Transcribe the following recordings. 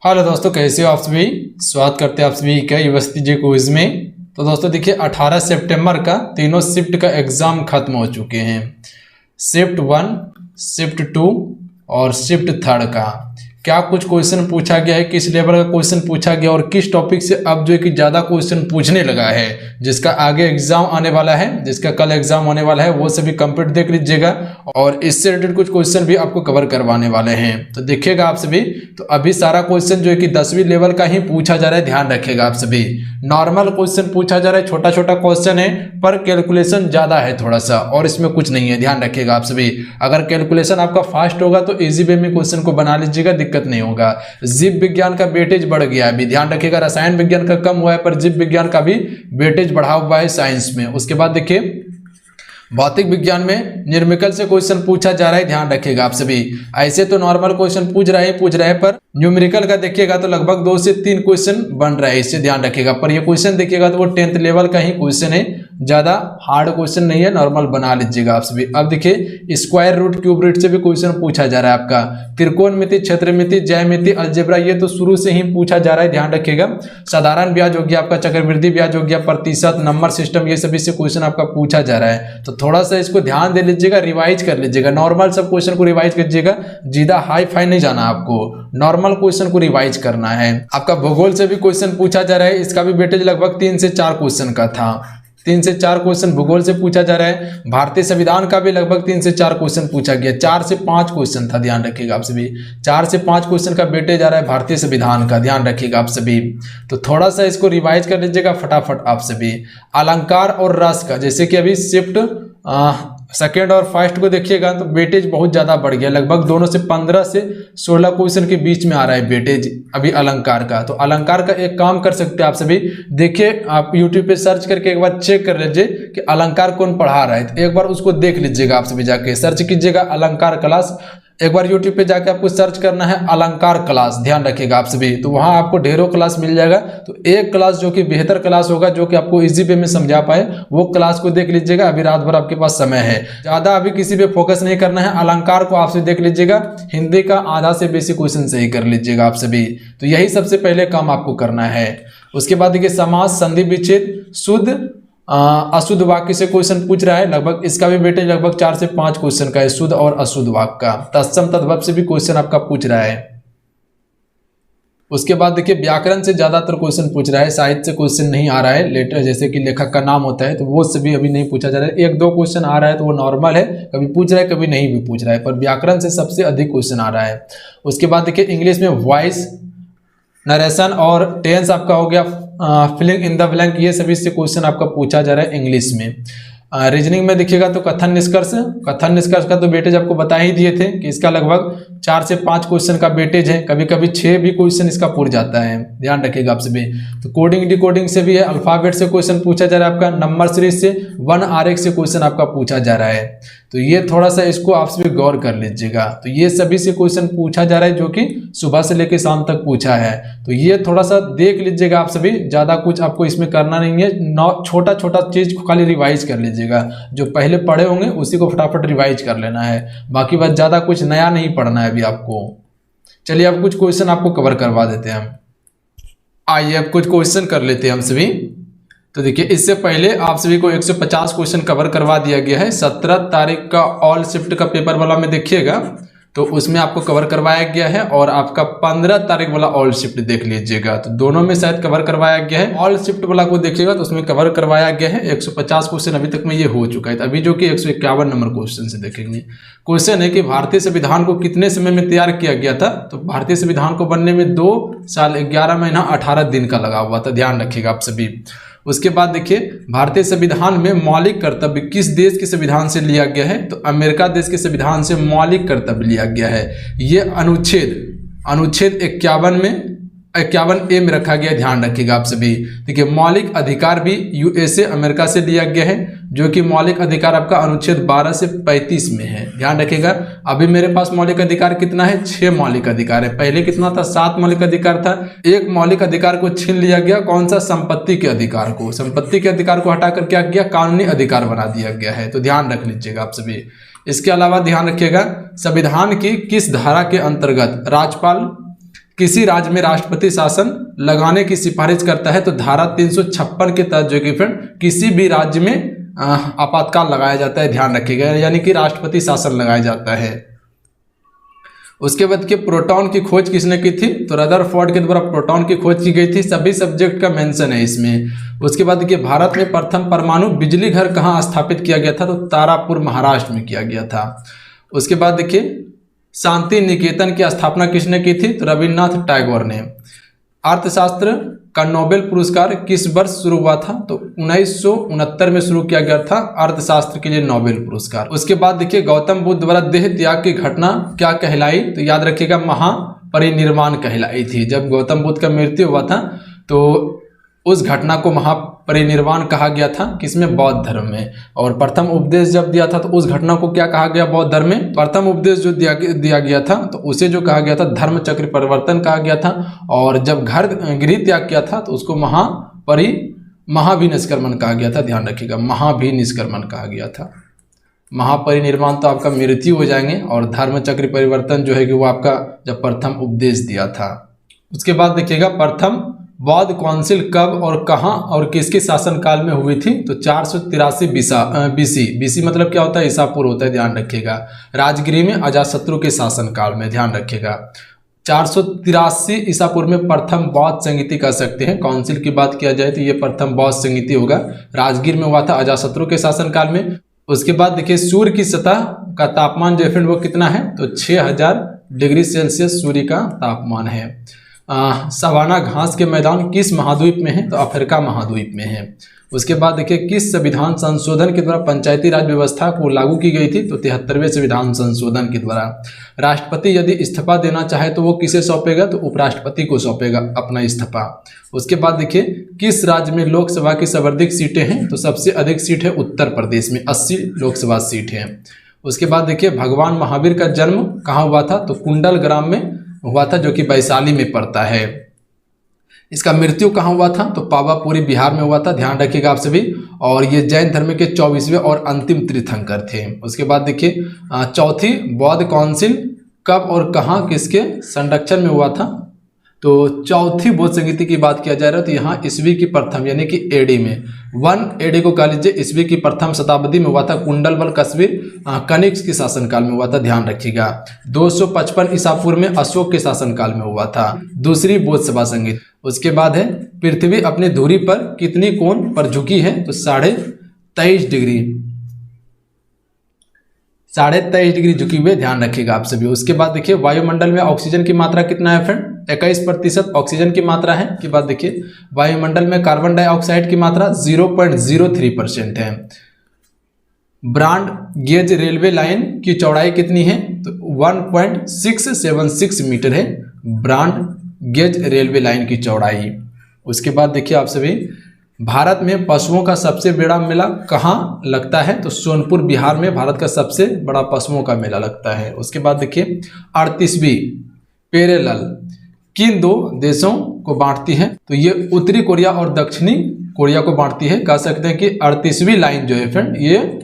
Hello दोस्तों, कैसे हो आप सभी। स्वागत करते हैं आप सभी का यूनिवर्सिटी जे क्विज में। तो दोस्तों देखिए 18 सितंबर का तीनों शिफ्ट का एग्जाम खत्म हो चुके हैं। शिफ्ट 1, शिफ्ट 2 और शिफ्ट 3 का क्या कुछ क्वेश्चन पूछा गया है, किस लेवल का क्वेश्चन पूछा गया और किस टॉपिक से अब जो है कि ज़्यादा क्वेश्चन पूछने लगा है, जिसका आगे एग्जाम आने वाला है, जिसका कल एग्जाम होने वाला है, वो सभी कंप्लीट देख लीजिएगा। और इससे रिलेटेड कुछ क्वेश्चन भी आपको कवर करवाने वाले हैं, तो देखिएगा आप सभी। तो अभी सारा क्वेश्चन जो है कि 10वीं लेवल का ही पूछा जा रहा है, ध्यान रखिएगा आप सभी। नॉर्मल क्वेश्चन पूछा जा रहा है, छोटा छोटा क्वेश्चन है पर कैलकुलेशन ज़्यादा है थोड़ा सा, और इसमें कुछ नहीं है, ध्यान रखिएगा आप सभी। अगर कैलकुलेशन आपका फास्ट होगा तो इजी वे में क्वेश्चन को बना लीजिएगा, दिक्कत नहीं होगा। जीव विज्ञान का वेटेज बढ़ गया है अभी, ध्यान रखिएगा। रसायन विज्ञान का कम हुआ है पर जीव विज्ञान का भी वेटेज बढ़ा हुआ है साइंस में। उसके बाद देखिए भौतिक विज्ञान में न्यूमेरिकल से क्वेश्चन पूछा जा रहा है, ध्यान रखिएगा आप सभी। ऐसे तो नॉर्मल क्वेश्चन पूछ रहे हैं पर न्यूमेरिकल का देखिएगा तो लगभग 2 से 3 क्वेश्चन बन रहा है, इससे ध्यान रखिएगा। पर ये क्वेश्चन देखिएगा तो वो 10th लेवल का ही क्वेश्चन है, ज्यादा हार्ड क्वेश्चन नहीं है, नॉर्मल बना लीजिएगा आप सभी। अब देखिए स्क्वायर रूट, क्यूब रूट से भी क्वेश्चन पूछा जा रहा है आपका। त्रिकोणमिति, क्षेत्रमिति, ज्यामिति, अलजेब्रा, ये तो शुरू से ही पूछा जा रहा है, ध्यान रखिएगा। साधारण ब्याज हो गया आपका, चक्रवृद्धि ब्याज हो गया, प्रतिशत, नंबर सिस्टम, ये सभी से क्वेश्चन आपका पूछा जा रहा है। तो थोड़ा सा इसको ध्यान दे लीजिएगा, रिवाइज कर लीजिएगा। नॉर्मल सब क्वेश्चन को रिवाइज कीजिएगा, ज्यादा हाई फाई नहीं जाना आपको, नॉर्मल क्वेश्चन को रिवाइज करना है। आपका भूगोल से भी क्वेश्चन पूछा जा रहा है, इसका भी वेटेज लगभग 3 से 4 क्वेश्चन का था। 3 से 4 क्वेश्चन भूगोल से पूछा जा रहा है। भारतीय संविधान का भी लगभग 3 से 4 क्वेश्चन पूछा गया, 4 से 5 क्वेश्चन था, ध्यान रखिएगा आप सभी। 4 से 5 क्वेश्चन का वेटेज आ रहा है भारतीय संविधान का, ध्यान रखिएगा आप सभी। तो थोड़ा सा इसको रिवाइज कर लीजिएगा फटाफट आप सभी। अलंकार और रस का, जैसे कि अभी शिफ्ट सेकेंड और फर्स्ट को देखिएगा तो वेटेज बहुत ज़्यादा बढ़ गया, लगभग दोनों से 15 से 16 क्वेश्चन के बीच में आ रहा है वेटेज अभी अलंकार का। तो अलंकार का एक काम कर सकते हैं आप सभी, देखिए आप यूट्यूब पे सर्च करके एक बार चेक कर लीजिए कि अलंकार कौन पढ़ा रहा है, तो एक बार उसको देख लीजिएगा आप सभी। जाके सर्च कीजिएगा अलंकार क्लास, एक बार यूट्यूब पे जाके आपको सर्च करना है अलंकार क्लास, ध्यान रखिएगा आप सभी। तो वहां आपको ढेरों क्लास मिल जाएगा। तो एक क्लास जो कि बेहतर क्लास होगा, जो कि आपको इजी वे में समझा पाए, वो क्लास को देख लीजिएगा। अभी रात भर आपके पास समय है, ज्यादा अभी किसी पे फोकस नहीं करना है। अलंकार को आपसे देख लीजिएगा, हिंदी का आधा से बेसी क्वेश्चन सही कर लीजिएगा आप सभी। तो यही सबसे पहले काम आपको करना है। उसके बाद देखिए समास, संधि विच्छेद, शुद्ध अशुद्ध वाक्य से क्वेश्चन पूछ रहा है, लगभग इसका भी वेटेज लगभग 4 से 5 क्वेश्चन का है, शुद्ध और अशुद्ध वाक्य का। तत्सम तद्भव से भी क्वेश्चन आपका पूछ रहा है। उसके बाद देखिए व्याकरण से ज्यादातर क्वेश्चन पूछ रहा है, साहित्य से क्वेश्चन नहीं आ रहा है। लेटर जैसे कि लेखक का नाम होता है तो वो सभी अभी नहीं पूछा जा रहा है। 1-2 क्वेश्चन आ रहा है तो वो नॉर्मल है, कभी पूछ रहा है कभी नहीं भी पूछ रहा है, पर व्याकरण से सबसे अधिक क्वेश्चन आ रहा है। उसके बाद देखिए इंग्लिश में वॉइस, नरेशन और टेंस आपका हो गया, फिलिंग इन द ब्लैंक, ये सभी से क्वेश्चन आपका पूछा जा रहा है इंग्लिश में। रीजनिंग में देखिएगा तो कथन निष्कर्ष का तो वेटेज आपको बता ही दिए थे कि इसका लगभग 4 से 5 क्वेश्चन का वेटेज है, कभी कभी 6 भी क्वेश्चन इसका पूछ जाता है, ध्यान रखिएगा आप सभी। तो कोडिंग डिकोडिंग से भी है, अल्फाबेट से क्वेश्चन पूछा जा रहा है आपका, नंबर सीरीज से, 1 आरेख से क्वेश्चन आपका पूछा जा रहा है। तो ये थोड़ा सा इसको आप सभी गौर कर लीजिएगा। तो ये सभी से क्वेश्चन पूछा जा रहा है, जो कि सुबह से लेकर शाम तक पूछा है। तो ये थोड़ा सा देख लीजिएगा आप सभी, ज्यादा कुछ आपको इसमें करना नहीं है, छोटा छोटा चीज को खाली रिवाइज कर लीजिएगा। जो पहले पढ़े होंगे उसी को फटाफट रिवाइज कर लेना है, बाकी बात ज्यादा कुछ नया नहीं पढ़ना है अभी आपको। चलिए अब कुछ क्वेश्चन आपको कवर करवा देते हैं हम। आइए अब कुछ क्वेश्चन कर लेते हैं हम सभी। तो देखिए इससे पहले आप सभी को 150 क्वेश्चन कवर करवा दिया गया है। 17 तारीख का ऑल शिफ्ट का पेपर वाला में देखिएगा तो उसमें आपको कवर करवाया गया है, और आपका 15 तारीख वाला ऑल शिफ्ट देख लीजिएगा, तो दोनों में शायद कवर करवाया गया है। ऑल शिफ्ट वाला को देखिएगा तो उसमें कवर करवाया गया है 150 क्वेश्चन अभी तक में ये हो चुका है। अभी जो कि 151 नंबर क्वेश्चन से देखेंगे। क्वेश्चन है कि भारतीय संविधान को कितने समय में तैयार किया गया था, तो भारतीय संविधान को बनने में 2 साल 11 महीना 18 दिन का लगा हुआ था, ध्यान रखिएगा आप सभी। उसके बाद देखिए भारतीय संविधान में मौलिक कर्तव्य किस देश के संविधान से लिया गया है, तो अमेरिका देश के संविधान से मौलिक कर्तव्य लिया गया है। ये अनुच्छेद 51A में रखा गया है, ध्यान रखिएगा आप सभी। देखिए मौलिक अधिकार भी यूएसए अमेरिका से लिया गया है, जो कि मौलिक अधिकार आपका अनुच्छेद 12 से 35 में है, ध्यान रखिएगा। अभी मेरे पास मौलिक अधिकार कितना है, 6 मौलिक अधिकार है। पहले कितना था, 7 मौलिक अधिकार था। एक मौलिक अधिकार को छीन लिया गया, कौन सा, संपत्ति के अधिकार को। संपत्ति के अधिकार को हटाकर क्या किया, कानूनी अधिकार बना दिया गया है, तो ध्यान रख लीजिएगा आप सभी। इसके अलावा ध्यान रखिएगा संविधान की किस धारा के अंतर्गत राज्यपाल किसी राज्य में राष्ट्रपति शासन लगाने की सिफारिश करता है तो धारा 356 के तहत जो कि फ्रेंड किसी भी राज्य में आपातकाल लगाया जाता है, ध्यान रखिएगा, यानी कि राष्ट्रपति शासन लगाया जाता है। उसके बाद के प्रोटॉन की खोज किसने की थी, तो रदरफोर्ड के द्वारा प्रोटॉन की खोज की गई थी। सभी सब्जेक्ट का मेंशन है इसमें। उसके बाद देखिए भारत में प्रथम परमाणु बिजली घर कहाँ स्थापित किया गया था, तो तारापुर महाराष्ट्र में किया गया था। उसके बाद देखिए शांति निकेतन की स्थापना किसने की थी, तो रविन्द्रनाथ टैगोर ने। अर्थशास्त्र का नोबेल पुरस्कार किस वर्ष शुरू हुआ था, तो 1969 में शुरू किया गया था अर्थशास्त्र के लिए नोबेल पुरस्कार। उसके बाद देखिए गौतम बुद्ध द्वारा देह त्याग की घटना क्या कहलाई, तो याद रखिएगा महापरिनिर्वाण कहलाई थी। जब गौतम बुद्ध का मृत्यु हुआ था तो उस घटना को महापरिनिर्वाण कहा गया था, किसमें, बौद्ध धर्म में। और प्रथम उपदेश जब दिया था तो उस घटना को क्या कहा गया, बौद्ध धर्म में प्रथम उपदेश जो दिया गया था तो उसे जो कहा गया था धर्म चक्र परिवर्तन कहा गया था। और जब गृह त्याग किया था तो उसको महाभिनिष्क्रमण कहा गया था, ध्यान रखिएगा, महाभिनिष्क्रमण कहा गया था। महापरिनिर्वाण तो आपका मृत्यु हो जाएंगे और धर्म चक्र परिवर्तन जो है कि वो आपका जब प्रथम उपदेश दिया था। उसके बाद देखिएगा प्रथम बौद्ध काउंसिल कब और कहां और किसके शासनकाल में हुई थी, तो 483 बीसी मतलब क्या होता है, ईसा पूर्व होता है, ध्यान रखिएगा। राजगृह में अजातशत्रु के शासनकाल में, ध्यान रखिएगा। 483 ईसा पूर्व में प्रथम बौद्ध संगीति कह सकते हैं। काउंसिल की बात किया जाए तो ये प्रथम बौद्ध संगीति होगा, राजगीर में हुआ था अजातशत्रु के शासनकाल में। उसके बाद देखिए सूर्य की सतह का तापमान जो है वो कितना है, तो 6000 डिग्री सेल्सियस सूर्य का तापमान है। सवाना घास के मैदान किस महाद्वीप में है, तो अफ्रीका महाद्वीप में है। उसके बाद देखिए किस संविधान संशोधन के द्वारा पंचायती राज व्यवस्था को लागू की गई थी, तो 73वें संविधान संशोधन के द्वारा। राष्ट्रपति यदि इस्तीफा देना चाहे तो वो किसे सौंपेगा, तो उपराष्ट्रपति को सौंपेगा अपना इस्तीफा। उसके बाद देखिए किस राज्य में लोकसभा की सर्वाधिक सीटें हैं, तो सबसे अधिक सीट है उत्तर प्रदेश में, 80 लोकसभा सीट हैं। उसके बाद देखिए भगवान महावीर का जन्म कहाँ हुआ था, तो कुंडल ग्राम में हुआ था जो कि वैशाली में पड़ता है। इसका मृत्यु कहाँ हुआ था, तो पावापुरी बिहार में हुआ था, ध्यान रखिएगा आप सभी। और ये जैन धर्म के 24वें और अंतिम तीर्थंकर थे। उसके बाद देखिए चौथी बौद्ध काउंसिल कब और कहाँ किसके संरक्षण में हुआ था, तो चौथी बौद्ध संगीति की बात किया जा रहा है तो यहाँ ईस्वी की प्रथम यानी कि एडी में 1 एडी को कह लीजिए, ईस्वी की प्रथम शताब्दी में हुआ था। कुंडलवल कस्बीर कनिष्क के शासनकाल में हुआ था, ध्यान रखिएगा। 255 ईसा पूर्व में अशोक के शासनकाल में हुआ था, दूसरी बौद्ध सभा संगीत। उसके बाद है पृथ्वी अपनी धुरी पर कितनी कोण पर झुकी है, तो 23.5 डिग्री, 23.5 डिग्री झुकी हुई, ध्यान रखिएगा आप सभी। उसके बाद देखिए वायुमंडल में ऑक्सीजन की मात्रा कितना है फ्रेंड, 21% ऑक्सीजन की मात्रा है। के बाद देखिए वायुमंडल में कार्बन डाइऑक्साइड की मात्रा 0.03% है। ब्रॉड गेज रेलवे लाइन की चौड़ाई कितनी है, तो 1.676 मीटर है ब्रॉड गेज रेलवे लाइन की चौड़ाई। उसके बाद देखिए आप सभी भारत में पशुओं का सबसे बड़ा मेला कहाँ लगता है, तो सोनपुर बिहार में भारत का सबसे बड़ा पशुओं का मेला लगता है। उसके बाद देखिए 38वीं पैरेलल किन दो देशों को बांटती है, तो ये उत्तरी कोरिया और दक्षिणी कोरिया को बांटती है। कह सकते हैं कि 38वीं लाइन जो है फ्रेंड ये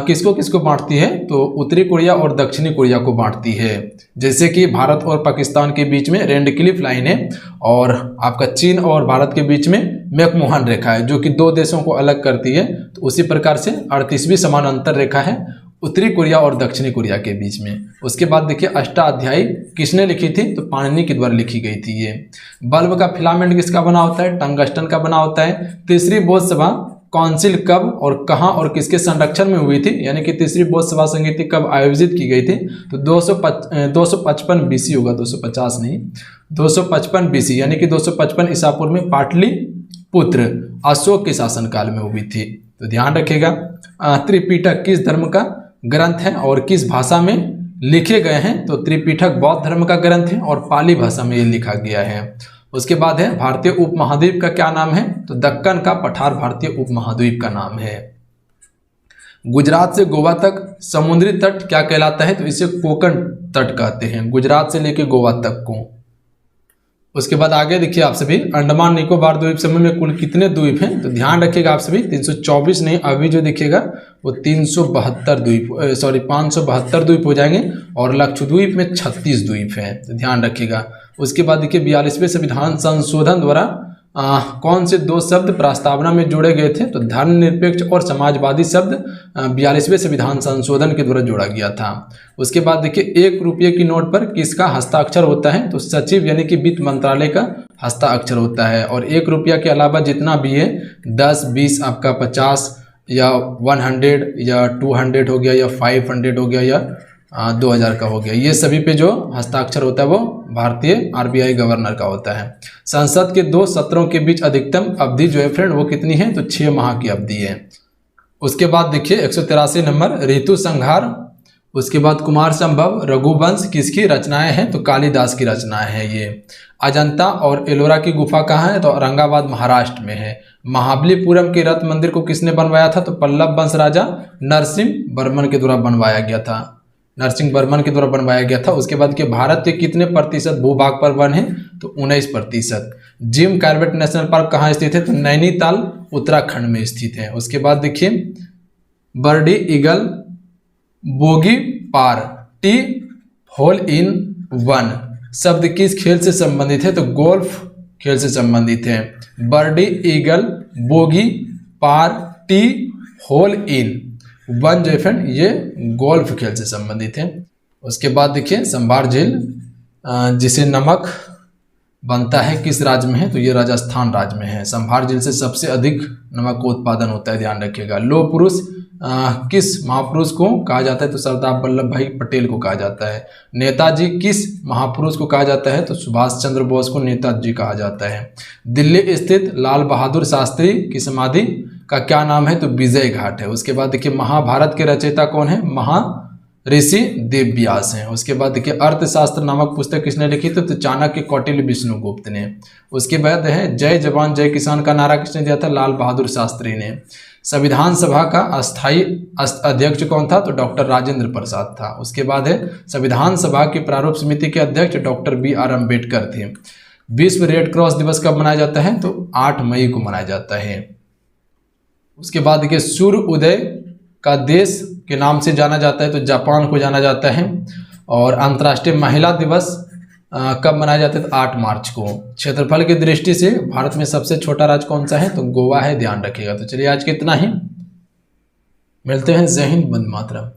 किसको किसको बांटती है, तो उत्तरी कोरिया और दक्षिणी कोरिया को बांटती है। जैसे कि भारत और पाकिस्तान के बीच में रेडक्लिफ लाइन है और आपका चीन और भारत के बीच में मैकमोहन रेखा है जो कि दो देशों को अलग करती है। तो उसी प्रकार से 38वीं समानांतर रेखा है उत्तरी कोरिया और दक्षिणी कोरिया के बीच में। उसके बाद देखिए अष्टाध्यायी किसने लिखी थी, तो पाणिनि के द्वारा लिखी गई थी ये। बल्ब का फिलामेंट किसका बना होता है, टंगस्टन का बना होता है। तीसरी बौद्ध सभा काउंसिल कब और कहां और किसके संरक्षण में हुई थी, यानी कि तीसरी बौद्ध सभा संगीति कब आयोजित की गई थी, तो 255 बीसी होगा, 250 नहीं, 255 बीसी यानी कि 255 ईसा पूर्व में पाटलिपुत्र अशोक के शासनकाल में हुई थी। तो ध्यान रखिएगा। त्रिपिटक किस धर्म का ग्रंथ है और किस भाषा में लिखे गए हैं, तो त्रिपिटक बौद्ध धर्म का ग्रंथ है और पाली भाषा में ये लिखा गया है। उसके बाद है भारतीय उपमहाद्वीप का क्या नाम है, तो दक्कन का पठार भारतीय उपमहाद्वीप का नाम है। गुजरात से गोवा तक समुद्री तट क्या कहलाता है, तो इसे कोंकण तट कहते हैं, गुजरात से लेकर गोवा तक को। उसके बाद आगे देखिए आप सभी अंडमान निकोबार द्वीप समूह में कुल कितने द्वीप हैं, तो ध्यान रखिएगा आप सभी 324 नहीं, अभी जो दिखेगा वो 572 द्वीप हो जाएंगे और लक्षद्वीप में 36 द्वीप हैं। तो ध्यान रखिएगा उसके बाद देखिए 42वें संविधान संशोधन द्वारा कौन से दो शब्द प्रस्तावना में जोड़े गए थे? तो धर्मनिरपेक्ष और समाजवादी शब्द 42वें संविधान संशोधन के द्वारा जोड़ा गया था। उसके बाद देखिए 1 रुपये की नोट पर किसका हस्ताक्षर होता है? तो सचिव यानी कि वित्त मंत्रालय का हस्ताक्षर होता है। और 1 रुपया के अलावा जितना भी है 10, 20, आपका 50 या 100 या 200 हो गया या 500 हो गया या 2000 का हो गया, ये सभी पे जो हस्ताक्षर होता है वो भारतीय RBI गवर्नर का होता है। संसद के 2 सत्रों के बीच अधिकतम अवधि जो है फ्रेंड वो कितनी है? तो 6 माह की अवधि है। उसके बाद देखिए 183 नंबर ऋतु संहार, उसके बाद कुमार संभव, रघुवंश किसकी रचनाएं हैं? तो कालिदास की रचनाएं हैं ये। अजंता और एलोरा की गुफा कहाँ है? तो औरंगाबाद महाराष्ट्र में है। महाबलीपुरम के रथ मंदिर को किसने बनवाया था? तो पल्लव वंश राजा नरसिंह वर्मन के द्वारा बनवाया गया था, नरसिंह वर्मन के द्वारा बनवाया गया था। उसके बाद के भारत के कितने प्रतिशत भूभाग पर वन है? तो 19%। जिम कॉर्बेट नेशनल पार्क कहाँ स्थित है? तो नैनीताल उत्तराखंड में स्थित है। उसके बाद देखिए birdie eagle bogey par tee hole in one शब्द किस खेल से संबंधित है? तो गोल्फ खेल से संबंधित है। Birdie eagle bogey par tee hole in one जो है फ्रेंड ये गोल्फ खेल से संबंधित है। उसके बाद देखिए संभार झील जिसे नमक बनता है किस राज्य में है? तो ये राजस्थान राज्य में है। संभार झील से सबसे अधिक नमक का उत्पादन होता है, ध्यान रखिएगा। लौह पुरुष किस महापुरुष को कहा जाता है? तो सरदार वल्लभ भाई पटेल को कहा जाता है। नेताजी किस महापुरुष को कहा जाता है? तो सुभाष चंद्र बोस को नेताजी कहा जाता है। दिल्ली स्थित लाल बहादुर शास्त्री की समाधि का क्या नाम है? तो विजय घाट है। उसके बाद देखिए महाभारत के रचयिता कौन है? महर्षि वेदव्यास हैं। उसके बाद देखिए अर्थशास्त्र नामक पुस्तक किसने लिखी थी? तो चाणक्य, कौटिल्य, विष्णुगुप्त ने। उसके बाद है जय जवान जय किसान का नारा किसने दिया था? लाल बहादुर शास्त्री ने। संविधान सभा का अस्थायी अध्यक्ष कौन था? तो डॉक्टर राजेंद्र प्रसाद था। उसके बाद है संविधान सभा की प्रारूप समिति के अध्यक्ष डॉक्टर BR अम्बेडकर थे। विश्व रेड क्रॉस दिवस कब मनाया जाता है? तो 8 मई को मनाया जाता है। उसके बाद देखिए सूर्य उदय का देश के नाम से जाना जाता है, तो जापान को जाना जाता है। और अंतर्राष्ट्रीय महिला दिवस कब मनाया जाता है? तो 8 मार्च को। क्षेत्रफल की दृष्टि से भारत में सबसे छोटा राज्य कौन सा है? तो गोवा है, ध्यान रखिएगा। तो चलिए आज के इतना ही, मिलते हैं। जय हिंद, वंदे मातरम।